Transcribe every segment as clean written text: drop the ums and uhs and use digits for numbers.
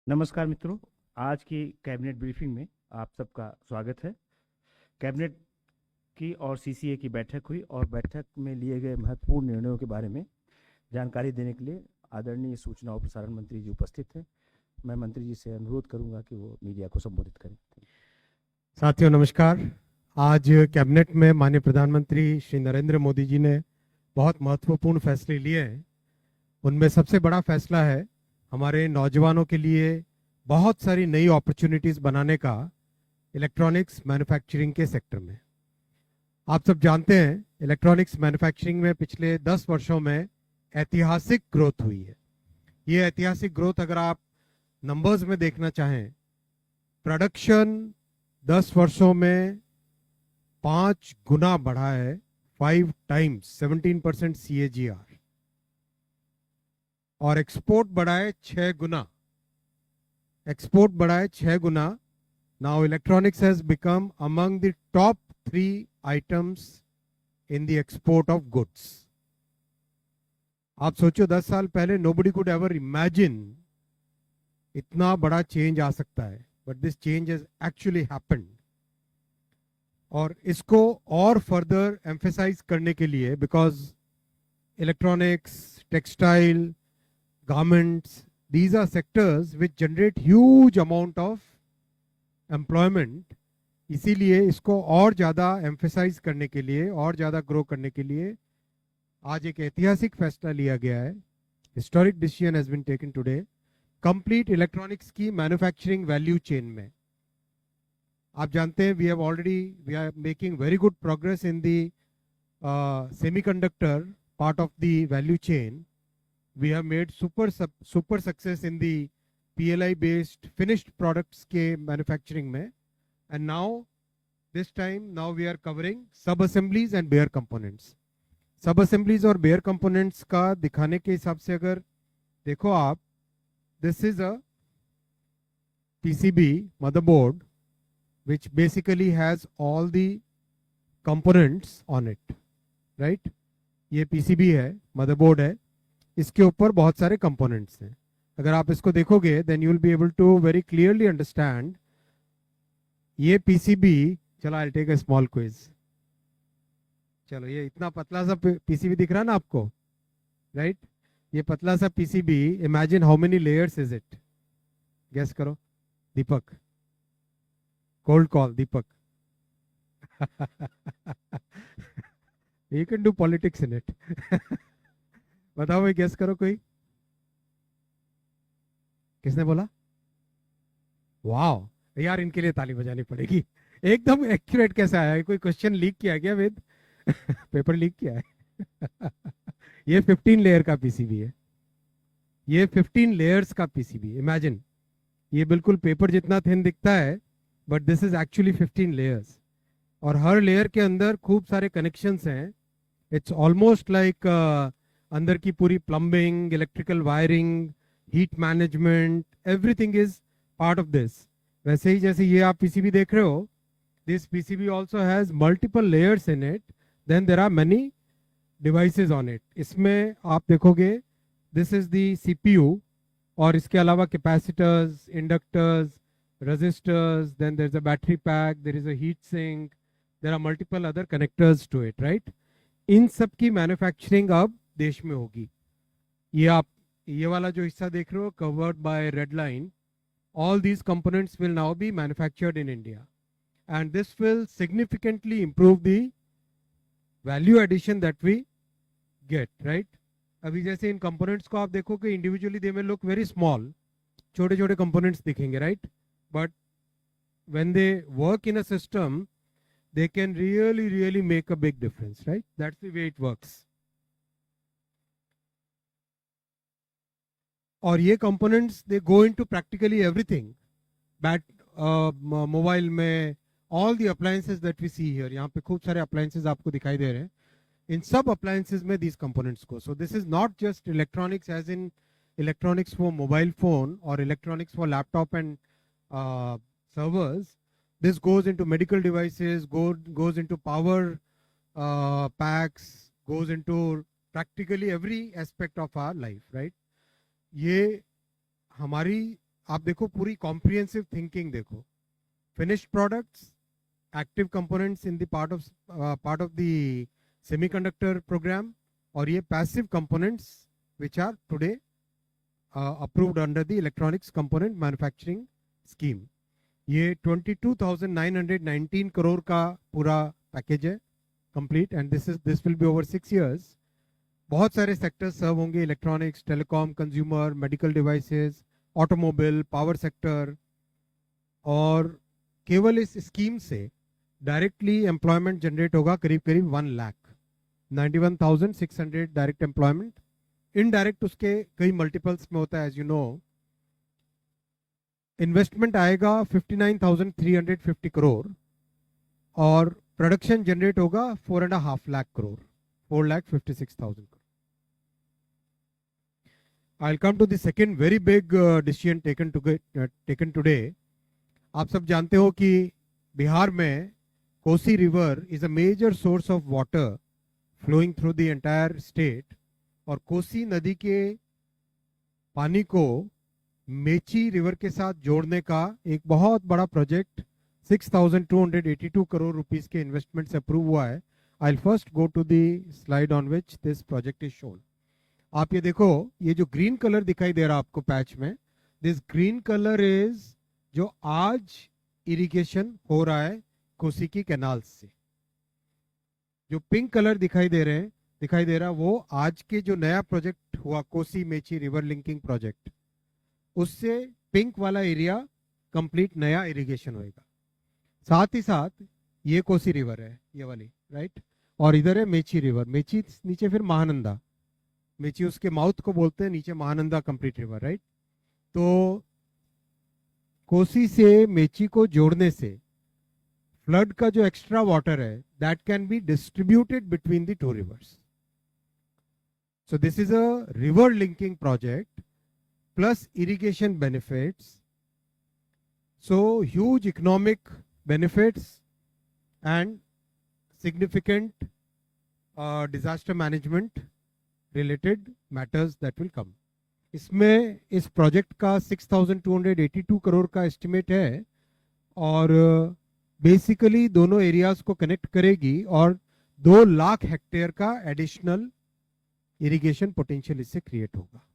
नमस्कार मित्रों। आज की कैबिनेट ब्रीफिंग में आप सबका स्वागत है। कैबिनेट की और सीसीए की बैठक हुई और बैठक में लिए गए महत्वपूर्ण निर्णयों के बारे में जानकारी देने के लिए आदरणीय सूचना और प्रसारण मंत्री जी उपस्थित हैं। मैं मंत्री जी से अनुरोध करूंगा कि वो मीडिया को संबोधित करें। साथियों नमस्कार। आज कैबिनेट में माननीय प्रधानमंत्री श्री नरेंद्र मोदी जी ने बहुत महत्वपूर्ण फैसले लिए हैं। उनमें सबसे बड़ा फैसला है हमारे नौजवानों के लिए बहुत सारी नई अपॉर्चुनिटीज बनाने का इलेक्ट्रॉनिक्स मैन्युफैक्चरिंग के सेक्टर में। आप सब जानते हैं इलेक्ट्रॉनिक्स मैन्युफैक्चरिंग में पिछले 10 वर्षों में ऐतिहासिक ग्रोथ हुई है। ये ऐतिहासिक ग्रोथ अगर आप नंबर्स में देखना चाहें, प्रोडक्शन 10 वर्षों में 5 गुना बढ़ा है, 5 टाइम्स 17% CAGR, और एक्सपोर्ट बढ़ा है 6 गुना। एक्सपोर्ट बढ़ा है 6 गुना। Now electronics has become among the top 3 items in the export of goods. आप सोचो 10 साल पहले नोबडी कुड एवर इमेजिन इतना बड़ा चेंज आ सकता है, but this change has actually happened. और इसको और फर्दर एम्फेसाइज करने के लिए, because electronics, textile, garments, these are sectors which generate huge amount of employment, इसीलिए इसको और ज़्यादा एम्फेसाइज करने के लिए, और ज़्यादा ग्रो करने के लिए आज एक ऐतिहासिक फैसला लिया गया है। Historic decision has been taken today. Complete electronics की मैन्युफैक्चरिंग वैल्यू चेन में आप जानते हैं we are making very good progress in the semiconductor part of the value chain. We have made super success in the PLI based finished products के manufacturing में, and now this time now we are covering sub assemblies and bare components. सब assemblies और bare components का दिखाने के हिसाब से अगर देखो आप, this is a PCB motherboard which basically has all the components on it, right? ये PCB है, motherboard है, इसके ऊपर बहुत सारे कंपोनेंट्स हैं। अगर आप इसको देखोगे then you will be able to very clearly understand ये पीसीबी। चलो I take a small quiz. चलो, ये इतना पतला सा पीसीबी दिख रहा है ना आपको, राइट? ये पतला सा PCB, imagine how many layers is it? Guess करो। Deepak, cold call Deepak. You can do politics in it. बताओ भाई, गेस करो कोई। किसने बोला? वाह यार, इनके लिए ताली बजानी पड़ेगी। एकदम एक्यूरेट कैसे आया है? कोई क्वेश्चन लीक किया गया वेद? पेपर लीक किया है? ये 15 लेयर का पीसीबी है। ये 15 लेयर्स का पीसीबी। इमेजिन, ये बिल्कुल पेपर जितना थिन दिखता है, but this is actually 15 layers. और हर लेयर के अंदर खूब सारे कनेक्शंस हैं। इट्स ऑलमोस्ट लाइक अंदर की पूरी plumbing, electrical wiring, heat management, everything is part of this. वैसे ही जैसे ये आप पीसीबी देख रहे हो, this PCB also has multiple layers in it, then there are many devices on it. इसमें आप देखोगे दिस इज द सीपीयू, और इसके अलावा capacitors, inductors, resistors, then there's a battery pack, there is a heat sink, there are multiple other connectors to it, right? इन सब की manufacturing अब देश में होगी। ये आप ये वाला जो हिस्सा देख रहे हो covered by red line, all these components will now be manufactured in India, and this will significantly improve the value addition that we get, right? अभी जैसे इन components को आप देखो कि individually they may look very small, छोटे छोटे components दिखेंगे, right? But when they work in a system, they can really make a big difference, right? That's the way it works. और ये components they go into practically everything. Mobile में all the appliances that we see here, यहाँ पे खूब सारे appliances आपको दिखाई दे रहे हैं। इन सब appliances में these components go. So this is not just electronics as in electronics for mobile phone or electronics for laptop and servers. This goes into medical devices, goes into power packs, goes into practically every aspect of our life, right? ये हमारी आप देखो पूरी comprehensive thinking देखो, finished products, active components in the part of the semiconductor program, और ये passive components which are today approved under the electronics component manufacturing scheme. ये 22,919 करोड़ का पूरा पैकेज है complete, and this will be over 6 years। बहुत सारे sectors serve होंगे, electronics, telecom, consumer, medical devices, automobile, power sector, और केवल इस स्कीम से डायरेक्टली एम्प्लॉयमेंट जनरेट होगा करीब करीब 1,91,600 डायरेक्ट एम्प्लॉयमेंट। इनडायरेक्ट उसके कई मल्टीपल्स में होता है, एज यू नो। इन्वेस्टमेंट आएगा 59,350 करोड़, और प्रोडक्शन जनरेट होगा 4.5 lakh crore, 4,56,000 crore. I'll come to the second very big decision taken today। आप सब जानते हो कि बिहार में Kosi river is a major source of water flowing through the entire state, और कोसी नदी के पानी को मेची रिवर के साथ जोड़ने का एक बहुत बड़ा प्रोजेक्ट 6,282 करोड़ रुपीस के इन्वेस्टमेंट से अप्रूव हुआ है। I'll first go to the slide on which this project is shown। आप ये देखो, ये जो ग्रीन कलर दिखाई दे रहा आपको पैच में, दिस ग्रीन कलर इज जो आज इरिगेशन हो रहा है कोसी की कैनाल से। जो पिंक कलर दिखाई दे रहा वो आज के जो नया प्रोजेक्ट हुआ Kosi Mechi river linking project, उससे पिंक वाला एरिया कंप्लीट नया इरिगेशन होएगा। साथ ही साथ ये कोसी रिवर है, ये वाली, राइट, और इधर है मेची रिवर, मेची नीचे फिर महानंदा, मेची उसके माउथ को बोलते हैं, नीचे महानंदा कंप्लीट रिवर, राइट। तो कोसी से मेची को जोड़ने से फ्लड का जो एक्स्ट्रा वाटर है that can be distributed between the two reverse. So this is a river linking project plus irrigation benefits, so huge economic benefits and significant disaster management related matters that will come। इसमें इस project का 6,282 करोड़ का estimate है, और basically दोनों areas को connect करेगी, और 2 लाख हेक्टेयर का एडिशनल इरिगेशन पोटेंशियल इससे क्रिएट होगा।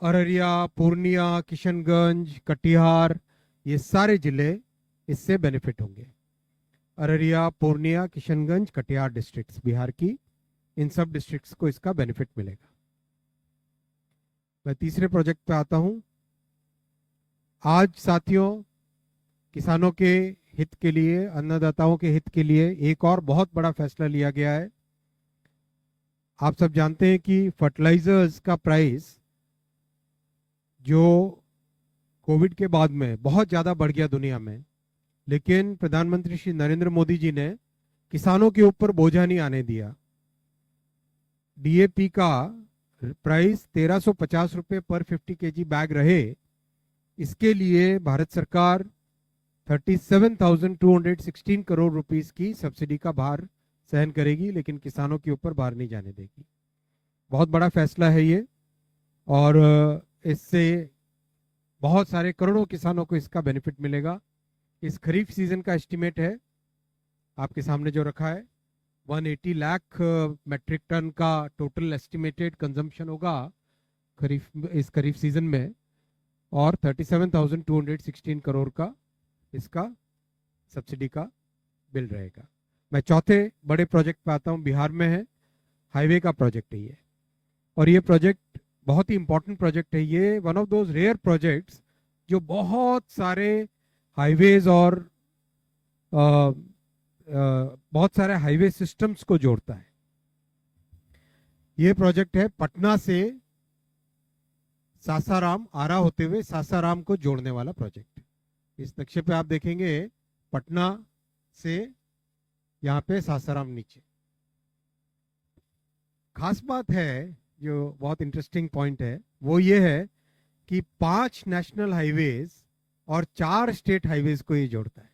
अररिया, पूर्णिया, किशनगंज, कटिहार, ये सारे जिले इससे बेनिफिट होंगे। अररिया, पूर्णिया, किशनगंज, कटिहार डिस्ट्रिक्ट्स बिहार की, इन सब डिस्ट्रिक्ट्स को इसका बेनिफिट मिलेगा। मैं तीसरे प्रोजेक्ट पे आता हूं। आज साथियों, किसानों के हित के लिए, अन्नदाताओं के हित के लिए एक और बहुत बड़ा फैसला लिया गया है। आप सब जानते हैं कि फर्टिलाइजर्स का प्राइस जो कोविड के बाद में बहुत ज्यादा बढ़ गया दुनिया में, लेकिन प्रधानमंत्री श्री नरेंद्र मोदी जी ने किसानों के ऊपर बोझा नहीं आने दिया। डीएपी का प्राइस 1350 रुपए पर 50 kg बैग रहे, इसके लिए भारत सरकार 37,216 करोड़ रुपीस की सब्सिडी का भार सहन करेगी, लेकिन किसानों के ऊपर भार नहीं जाने देगी। बहुत बड़ा फैसला है ये, और इससे बहुत सारे करोड़ों किसानों को इसका बेनिफिट मिलेगा। इस खरीफ सीजन का एस्टिमेट है आपके सामने जो रखा है, 180 लाख मेट्रिक टन का टोटल एस्टिमेटेड कंजम्पशन होगा इस खरीफ सीजन में, और 37,216 करोड़ का इसका सब्सिडी का बिल रहेगा। मैं चौथे बड़े प्रोजेक्ट पे आता हूं। बिहार में है, हाईवे का प्रोजेक्ट है ये, और ये प्रोजेक्ट बहुत ही इंपॉर्टेंट प्रोजेक्ट है। ये one of those rare projects जो बहुत सारे हाईवेज और बहुत सारे हाईवे सिस्टम्स को जोड़ता है। ये प्रोजेक्ट है पटना से सासाराम, आरा होते हुए सासाराम को जोड़ने वाला प्रोजेक्ट। इस नक्शे पे आप देखेंगे पटना से यहाँ पे सासाराम नीचे। खास बात है जो बहुत इंटरेस्टिंग पॉइंट है वो ये है कि 5 नेशनल हाईवेज और 4 स्टेट हाईवेज को ये जोड़ता है।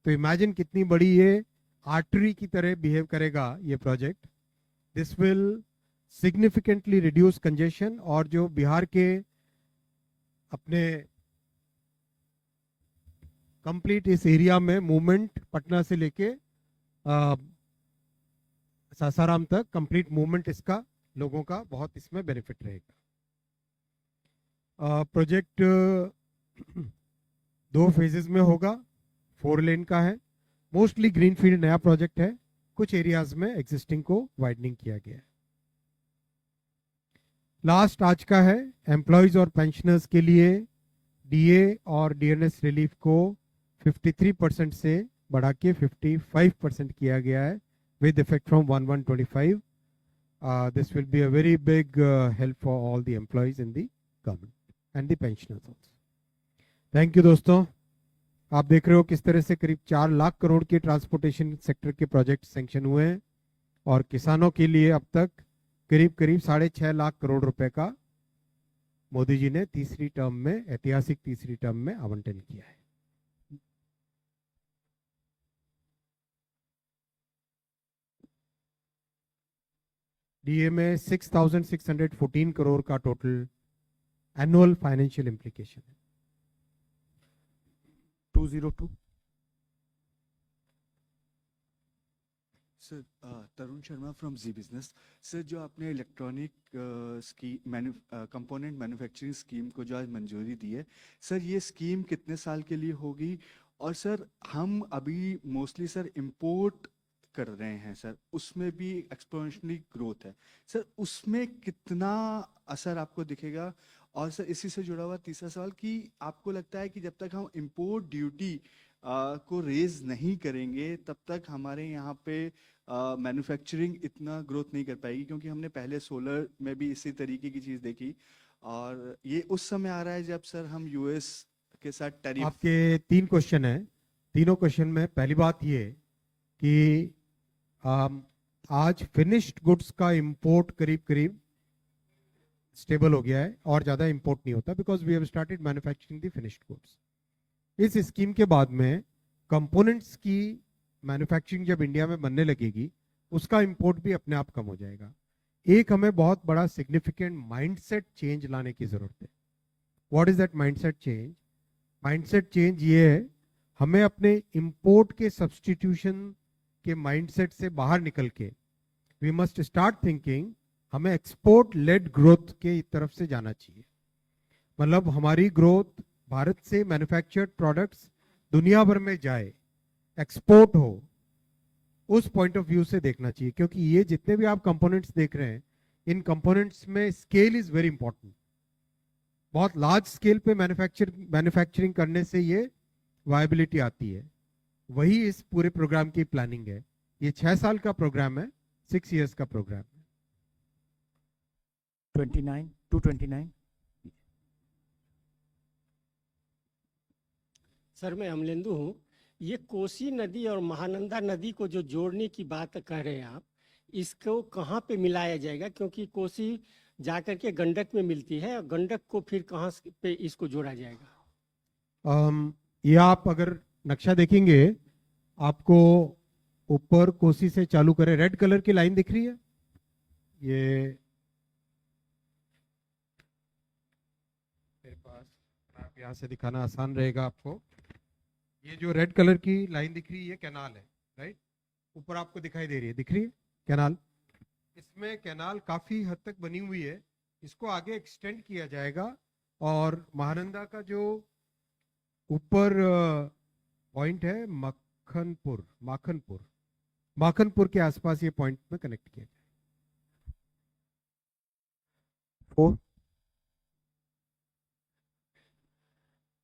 तो इमेजिन कितनी बड़ी ये आर्टरी की तरह बिहेव करेगा ये project. This will significantly reduce congestion, और जो बिहार के अपने कंप्लीट इस एरिया में मूवमेंट पटना से लेके सासाराम तक कंप्लीट मूवमेंट इसका लोगों का बहुत इसमें बेनिफिट रहेगा। प्रोजेक्ट 2 फेजेस में होगा, 4 लेन का है, मोस्टली ग्रीनफील्ड नया प्रोजेक्ट है, कुछ एरियाज में एग्जिस्टिंग को वाइडनिंग किया गया है। लास्ट आज का है, एम्प्लॉयज और पेंशनर्स के लिए डीए और डीएनएस रिलीफ को 53% से बढ़ा के 55% किया गया है with effect from 1/1/25. This will be a very big help for all the employees in the government and the pensioners also. Thank you दोस्तों। आप देख रहे हो किस तरह से करीब 4 लाख करोड़ के ट्रांसपोर्टेशन सेक्टर के प्रोजेक्ट सैंक्शन हुए हैं और किसानों के लिए अब तक करीब 6.5 लाख करोड़ रुपए का मोदी जी ने तीसरी टर्म में, ऐतिहासिक तीसरी टर्म में आवंटन किया है। डीए में 6,614 करोड़ का टोटल एनुअल फाइनेंशियल इम्प्लीकेशन है। 202 sir, Tarun Sharma from Zee business. Sir, जो आपने इलेक्ट्रॉनिक कंपोनेंट मैन्युफैक्चरिंग स्कीम को जो आज मंजूरी दी है, सर ये स्कीम कितने साल के लिए होगी? और सर हम अभी मोस्टली सर इंपोर्ट कर रहे हैं सर, उसमें भी एक्सपोनेंशियली ग्रोथ है सर, उसमें कितना असर आपको दिखेगा? और सर इसी से जुड़ा हुआ तीसरा सवाल कि आपको लगता है कि जब तक हम इंपोर्ट ड्यूटी को रेज नहीं करेंगे तब तक हमारे यहाँ पे मैन्युफैक्चरिंग इतना ग्रोथ नहीं कर पाएगी? क्योंकि हमने पहले सोलर में भी इसी तरीके की चीज़ देखी और ये उस समय आ रहा है जब सर हम यूएस के साथ टैरिफ। आपके 3 क्वेश्चन है, तीनों क्वेश्चन में पहली बात ये कि आज फिनिश्ड गुड्स का इंपोर्ट करीब स्टेबल हो गया है और ज्यादा इंपोर्ट नहीं होता because we have started manufacturing the finished goods. इस स्कीम के बाद में कंपोनेंट्स की मैन्युफैक्चरिंग जब इंडिया में बनने लगेगी उसका इंपोर्ट भी अपने आप कम हो जाएगा। एक हमें बहुत बड़ा सिग्निफिकेंट माइंडसेट चेंज लाने की जरूरत है। What is that mindset change? Mindset change ये है, हमें अपने इंपोर्ट के सब्सटीट्यूशन के माइंडसेट से बाहर निकल के वी मस्ट स्टार्ट थिंकिंग हमें एक्सपोर्ट लेड ग्रोथ के तरफ से जाना चाहिए। मतलब हमारी ग्रोथ भारत से मैन्युफैक्चर्ड प्रोडक्ट्स दुनिया भर में जाए, एक्सपोर्ट हो, उस पॉइंट ऑफ व्यू से देखना चाहिए। क्योंकि ये जितने भी आप कंपोनेंट्स देख रहे हैं, इन कंपोनेंट्स में स्केल इज वेरी इंपॉर्टेंट। बहुत लार्ज स्केल पे मैन्युफैक्चरिंग करने से ये वायबिलिटी आती है। वही इस पूरे प्रोग्राम की प्लानिंग है। ये 6 साल का प्रोग्राम है, 6 इयर्स का प्रोग्राम है। 229 सर मैं अमलेंदु हूँ। ये कोसी नदी और महानंदा नदी को जो जोड़ने की बात कह रहे हैं आप, इसको कहाँ पे मिलाया जाएगा? क्योंकि कोसी जाकर के गंडक में मिलती है और गंडक को फिर कहाँ पे इसको जोड़ा जाएगा? ये आप अगर नक्शा देखेंगे, आपको ऊपर कोसी से चालू करे रेड कलर की लाइन दिख रही है। ये मेरे पास, आप यहाँ से दिखाना आसान रहेगा आपको। ये जो रेड कलर की लाइन दिख रही है, ये कैनाल है, राइट? ऊपर आपको दिखाई दे रही है, दिख रही है कैनाल। इसमें कैनाल काफी हद तक बनी हुई है, इसको आगे एक्सटेंड किया जाएगा और महानंदा का जो ऊपर पॉइंट है माखनपुर के आसपास ये पॉइंट में कनेक्ट किया जाए। 4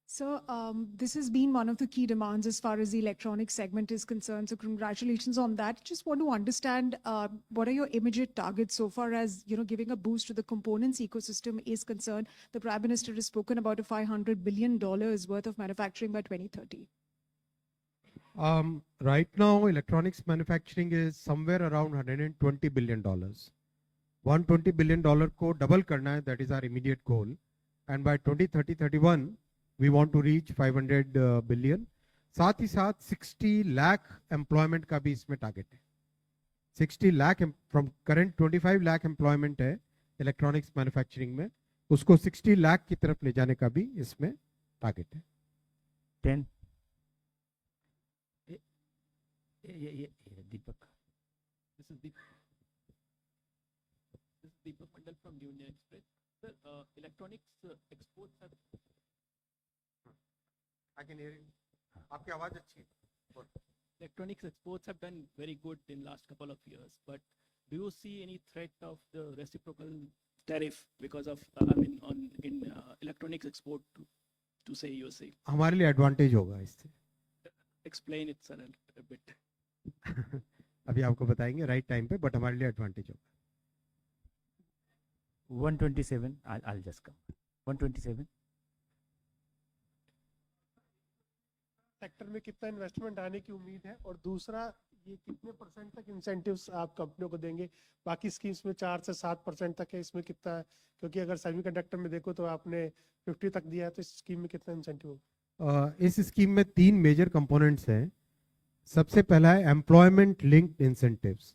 So this has been one of the key demands as far as the electronic segment is concerned. So congratulations on that. Just want to understand what are your immediate targets so far as giving a boost to the components ecosystem is concerned. The Prime Minister has spoken about a $500 billion worth of manufacturing by 2030. Right now, electronics manufacturing is somewhere around $120 billion. $120 billion को double करना है, that is our immediate goal. And by 2030-31, we want to reach 500 billion. साथ ही साथ 60 lakh employment का भी इसमें target है। 60 lakh from current 25 lakh employment है इलेक्ट्रॉनिक्स मैन्युफैक्चरिंग में, उसको 60 लाख की तरफ ले जाने का भी इसमें टारगेट है। 10 ये दीपक This is Deepak Mandal from New India Express. Sir, electronics exports have आपकी आवाज अच्छी है। electronics exports have done very good in last couple of years. But do you see any threat of the reciprocal tariff because of in electronics export to say USA? हमारे लिए advantage होगा इससे। Explain it, sir, a bit. अभी आपको बताएंगे right time पे, but हमारे लिए एडवांटेज होगा। 127 I'll just come 127 सेक्टर में कितना इन्वेस्टमेंट आने की उम्मीद है, और दूसरा ये कितने परसेंट तक इंसेंटिव्स आप कंपनियों को देंगे? बाकी स्कीम्स में 4 से 7% तक है, इसमें कितना है? क्योंकि अगर सेमीकंडक्टर में देखो तो आपने 50 तक दिया है, तो इस स्कीम में कितना इंसेंटिव होगा? इस स्कीम में 3 मेजर कंपोनेंट्स हैं। सबसे पहला है एम्प्लॉयमेंट लिंक्ड इंसेंटिव्स।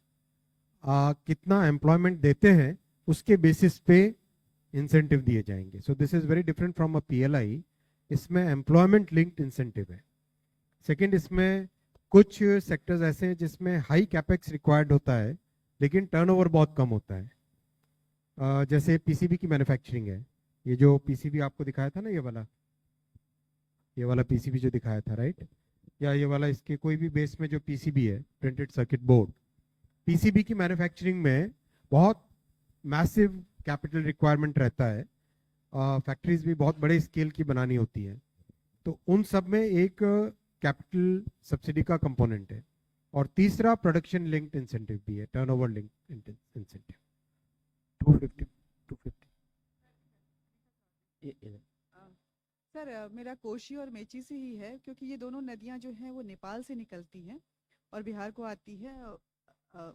कितना एम्प्लॉयमेंट देते हैं उसके बेसिस पे इंसेंटिव दिए जाएंगे। So this is very different from a PLI. इसमें एम्प्लॉयमेंट लिंक्ड इंसेंटिव है। सेकंड, इसमें कुछ सेक्टर्स ऐसे हैं जिसमें हाई कैपेक्स रिक्वायर्ड होता है लेकिन टर्नओवर बहुत कम होता है। जैसे पीसीबी की मैन्युफैक्चरिंग है। ये जो पीसीबी आपको दिखाया था ना, ये वाला पीसीबी जो दिखाया था, राइट? या ये वाला, इसके कोई भी बेस में जो पीसीबी है, प्रिंटेड सर्किट बोर्ड, पीसीबी की मैन्युफैक्चरिंग में बहुत मैसिव कैपिटल रिक्वायरमेंट रहता है। फैक्ट्रीज भी बहुत बड़े स्केल की बनानी होती है, तो उन सब में एक कैपिटल सब्सिडी का कंपोनेंट है। और तीसरा प्रोडक्शन लिंक्ड इंसेंटिव भी है, टर्नओवर लिंक्ड इंसेंटिव। 250 सर मेरा कोशी और मेची से ही है, क्योंकि ये दोनों नदियां जो हैं वो नेपाल से निकलती हैं और बिहार को आती है।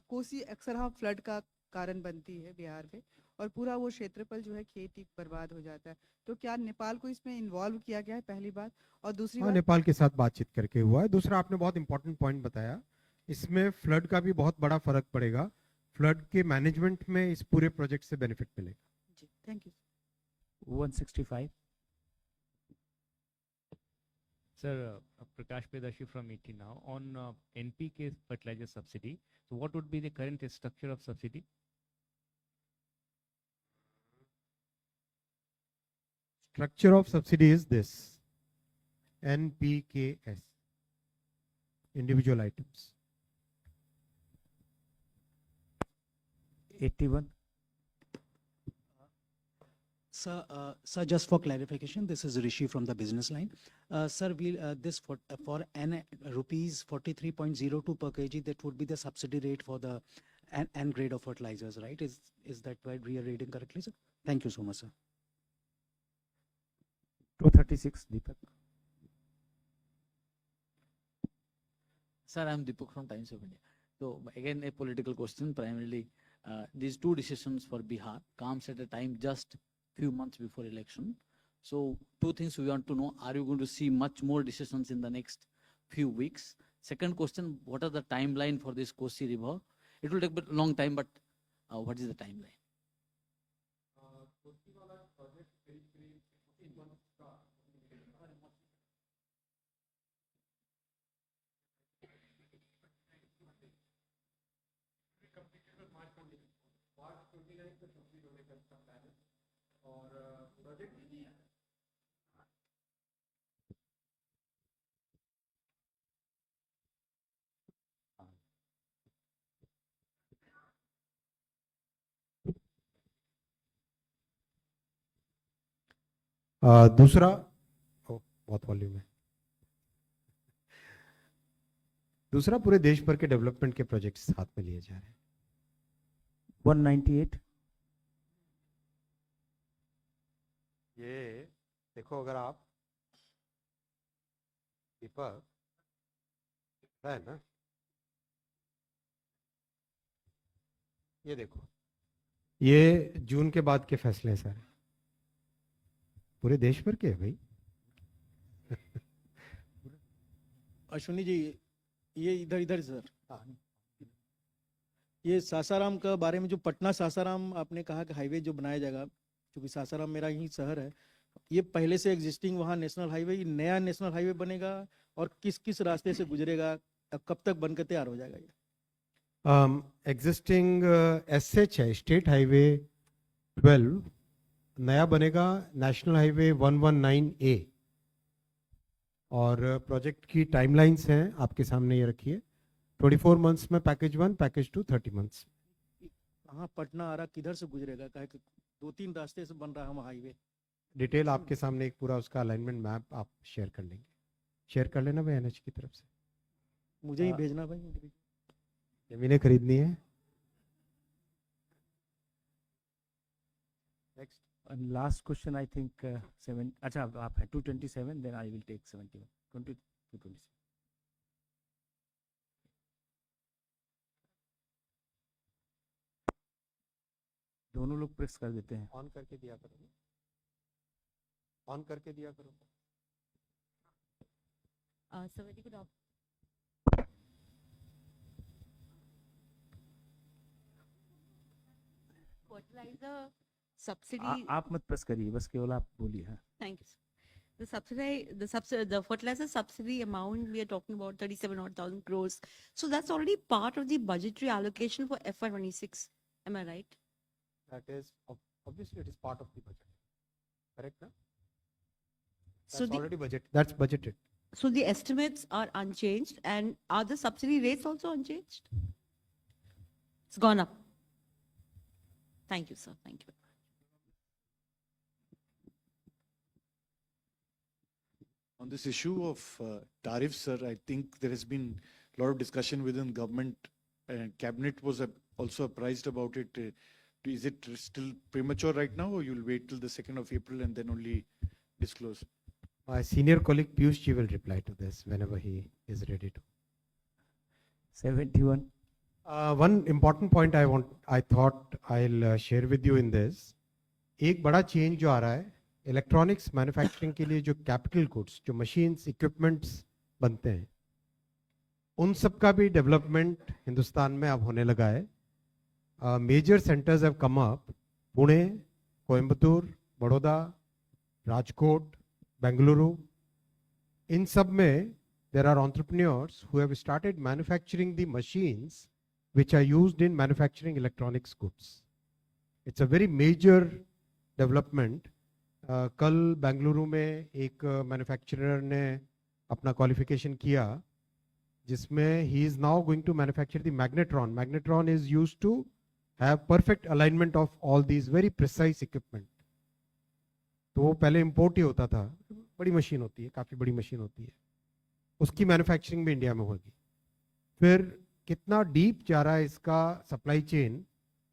कोसी अक्सर हाँ फ्लड का कारण बनती है बिहार में, और पूरा वो क्षेत्रफल जो है खेती बर्बाद हो जाता है। तो क्या नेपाल को इसमें इन्वॉल्व किया गया है, पहली बात? और दूसरी हाँ, बात, नेपाल के साथ बातचीत करके हुआ है। दूसरा, आपने बहुत इंपॉर्टेंट पॉइंट बताया, इसमें फ्लड का भी बहुत बड़ा फर्क पड़ेगा। फ्लड के मैनेजमेंट में इस पूरे प्रोजेक्ट से बेनिफिट मिलेगा। जी thank you. 165 Sir, Prakash Pedashi from ET now. On NPK fertilizer subsidy, so what would be the current structure of subsidy? Structure of subsidy is this: NPKS, individual items. 81 Sir, just for clarification, this is Rishi from the business line. Sir, this for N rupees 43.02 per kg, that would be the subsidy rate for the N grade of fertilizers, right? Is that right? We are reading correctly, sir? Thank you so much, sir. 236 Deepak. Sir, I am Deepak from Times of India. So again, a political question. Primarily, these two decisions for Bihar comes at a time just few months before election. So two things we want to know: are you going to see much more decisions in the next few weeks? Second question: what are the timeline for this Kosi River? It will take a long time, but what is the timeline? दूसरा, बहुत volume है। दूसरा, पूरे देश भर के development के projects हाथ में लिए जा रहे हैं। 198 ये देखो, अगर आप दीपक है ना, ये देखो, ये जून के बाद के फैसले हैं सारे, पूरे देश भर के भाई। अश्विनी जी, ये इधर सर, ये सासाराम का बारे में, जो पटना सासाराम आपने कहा कि हाईवे जो बनाया जाएगा क्योंकि सासाराम मेरा ही शहर है, ये पहले से एग्जिस्टिंग वहाँ नेशनल हाईवे, नया नेशनल हाईवे बनेगा और किस किस रास्ते से गुजरेगा, कब तक बनकर तैयार हो जाएगा ये? एग्जिस्टिंग एसएच है, स्टेट हाईवे 12 नया बनेगा नेशनल हाईवे 119A, और प्रोजेक्ट की टाइमलाइंस हैं आपके सामने ये रखिए। 24 मंथ्स में पैकेज 1, पैकेज 2 30 मंथ्स। कहाँ पटना आ रहा, किधर से गुजरेगा, काहे कि 2-3 रास्ते से बन रहा है वहाँ हाईवे। डिटेल आपके सामने एक पूरा उसका अलाइनमेंट मैप आप शेयर कर लेंगे, शेयर कर लेना भाई एनएच की तरफ से। मुझे ही भेजना भाई। जमीनें खरीदनी है। Next last question I think 7, अच्छा आप है 227, देन आई विल टेक 71 227। दोनों लोग प्रेस कर देते हैं। ऑन करके दिया करो, ऑन करके दिया करो। So very good fertilizer subsidy. आप मत प्रेस करिए, बस केवल आप बोलिए। हाँ, Thank you. The fertilizer subsidy amount we are talking about 37,000 crores. So that's already part of the budgetary allocation for FY26. Am I right? That is obviously it is part of the budget, correct? Na? That's So the- already budget. That's budgeted. So the estimates are unchanged, and are the subsidy rates also unchanged? It's gone up. Thank you, sir. Thank you. On this issue of tariffs, sir, I think there has been a lot of discussion within government, and cabinet was also apprised about it. Is it still premature right now, or you'll wait till the 2nd of April and then only disclose? My senior colleague Piyush Ji will reply to this whenever he is ready to. 71। One important point I thought I'll share with you in this. एक बड़ा change जो आ रहा है electronics manufacturing के लिए, जो capital goods, जो machines, equipments बनते हैं, उन सब का भी डेवलपमेंट हिंदुस्तान में अब होने लगा है। Major centres have come up, Pune, Coimbatore, Baroda, Rajkot, Bengaluru, इन सब में there are entrepreneurs who have started manufacturing the machines which are used in manufacturing electronics goods. It's a very major development. कल बेंगलुरु में एक मैन्युफैक्चरर ने अपना क्वालिफिकेशन किया, जिसमें he is now going to manufacture the magnetron. Magnetron is used to have perfect alignment of all these very precise equipment. तो वो पहले इंपोर्ट ही होता था, बड़ी मशीन होती है, काफ़ी बड़ी मशीन होती है, उसकी मैन्युफैक्चरिंग भी इंडिया में होगी। फिर कितना डीप जा रहा है इसका सप्लाई चेन,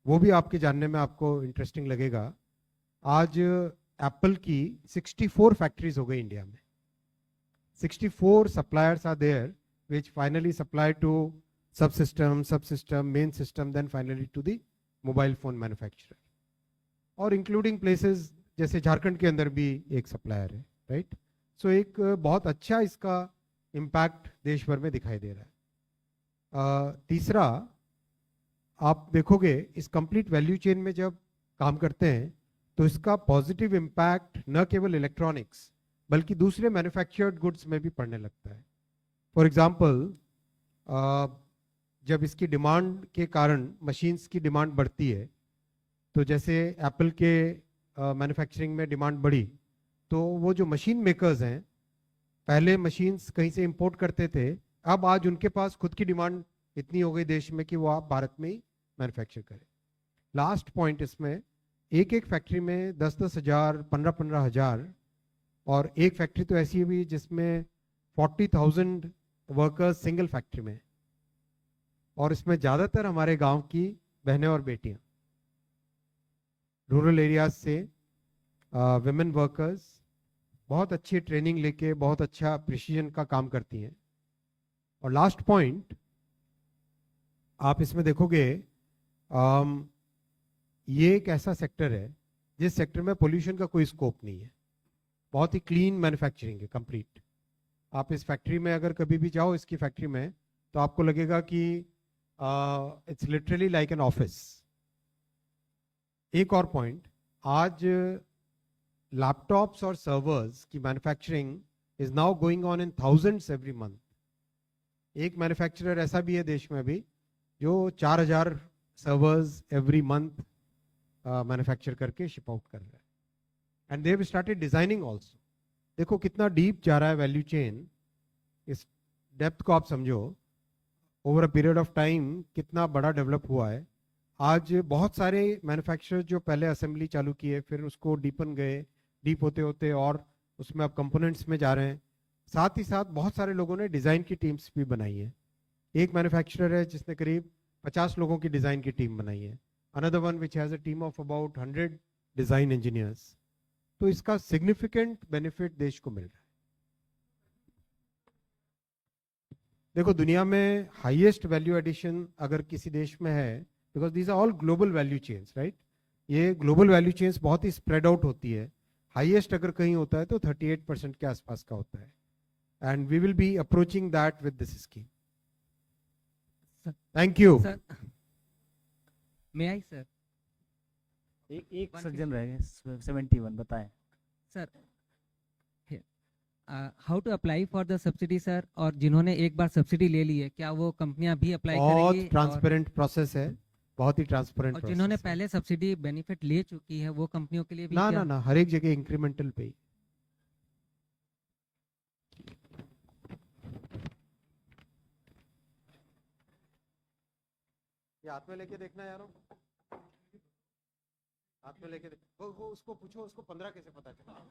वो भी आपके जानने में आपको इंटरेस्टिंग लगेगा। आज एप्पल की 64 फैक्ट्रीज हो गई इंडिया में। 64 suppliers are there which finally supply to subsystem, main system, then finally to the mobile phone manufacturer. और इंक्लूडिंग प्लेसेस जैसे झारखंड के अंदर भी एक सप्लायर है, राइट? सो एक बहुत अच्छा इसका इम्पैक्ट देश भर में दिखाई दे रहा है। तीसरा, आप देखोगे इस कंप्लीट वैल्यू चेन में जब काम करते हैं तो इसका पॉजिटिव इम्पैक्ट न केवल इलेक्ट्रॉनिक्स बल्कि दूसरे मैन्युफैक्चर्ड गुड्स में भी पड़ने लगता है। फॉर एग्जाम्पल, जब इसकी डिमांड के कारण मशीन्स की डिमांड बढ़ती है, तो जैसे एप्पल के मैन्युफैक्चरिंग में डिमांड बढ़ी, तो वो जो मशीन मेकर्स हैं, पहले मशीन्स कहीं से इंपोर्ट करते थे, अब आज उनके पास खुद की डिमांड इतनी हो गई देश में कि वो आप भारत में ही मैन्युफैक्चर करें। लास्ट पॉइंट, इसमें एक एक फैक्ट्री में 10-10 हज़ार, 15-15 हज़ार, और एक फैक्ट्री तो ऐसी भी जिसमें 40,000 वर्कर्स सिंगल फैक्ट्री में, और इसमें ज़्यादातर हमारे गांव की बहनें और बेटियां, रूरल एरियाज से विमेन वर्कर्स बहुत अच्छी ट्रेनिंग लेके बहुत अच्छा प्रिसीजन का काम करती हैं। और लास्ट पॉइंट, आप इसमें देखोगे ये एक ऐसा सेक्टर है जिस सेक्टर में पोल्यूशन का कोई स्कोप नहीं है, बहुत ही क्लीन मैन्युफैक्चरिंग है कंप्लीट। आप इस फैक्ट्री में अगर कभी भी जाओ, इसकी फैक्ट्री में, तो आपको लगेगा कि it's literally like an office. एक और पॉइंट, आज लैपटॉप्स और सर्वर्स की manufacturing is now going on in thousands every month. एक मैन्युफैक्चरर ऐसा भी है देश में अभी जो 4000 सर्वर्स एवरी मंथ मैन्युफैक्चर करके शिप आउट कर रहा है. And they have started designing also. देखो कितना डीप जा रहा है वैल्यू चेन. इस डेप्थ को आप समझो. Over a period of time कितना बड़ा डेवलप हुआ है. आज बहुत सारे मैन्युफैक्चरर जो पहले असेंबली चालू किए फिर उसको डीपन गए, डीप होते होते और उसमें अब कंपोनेंट्स में जा रहे हैं. साथ ही साथ बहुत सारे लोगों ने डिज़ाइन की टीम्स भी बनाई है. एक मैन्युफैक्चरर है जिसने करीब 50 लोगों की डिज़ाइन की टीम बनाई है. Another one which has a team of about 100 design engineers. तो इसका सिग्निफिकेंट बेनिफिट देश को मिल रहा है. देखो दुनिया में हाईएस्ट वैल्यू एडिशन अगर किसी देश में है, because these are all global value chains, right. ये ग्लोबल वैल्यू चेन्स बहुत ही स्प्रेड आउट होती है. हाईएस्ट अगर कहीं होता है तो 38% के आसपास का होता है. And we will be approaching that with this scheme. Thank you. May I sir? एक सज्जन रह गए. 71 बताएं सर. How to apply for the subsidy sir? और जिन्होंने एक बार सब्सिडी ले ली है क्या वो कंपनियां भी अप्लाई करेंगी? बहुत ट्रांसपेरेंट प्रोसेस है. बहुत ही ट्रांसपेरेंट. और जिन्होंने पहले सब्सिडी बेनिफिट ले चुकी है वो कंपनियों के लिए भी ना क्या? ना ना, हर एक जगह इंक्रीमेंटल पे ही. ये हाथ में लेके देखना यारो. हाथ में लेके वो उसको पूछो उसको 15 कैसे पता चला.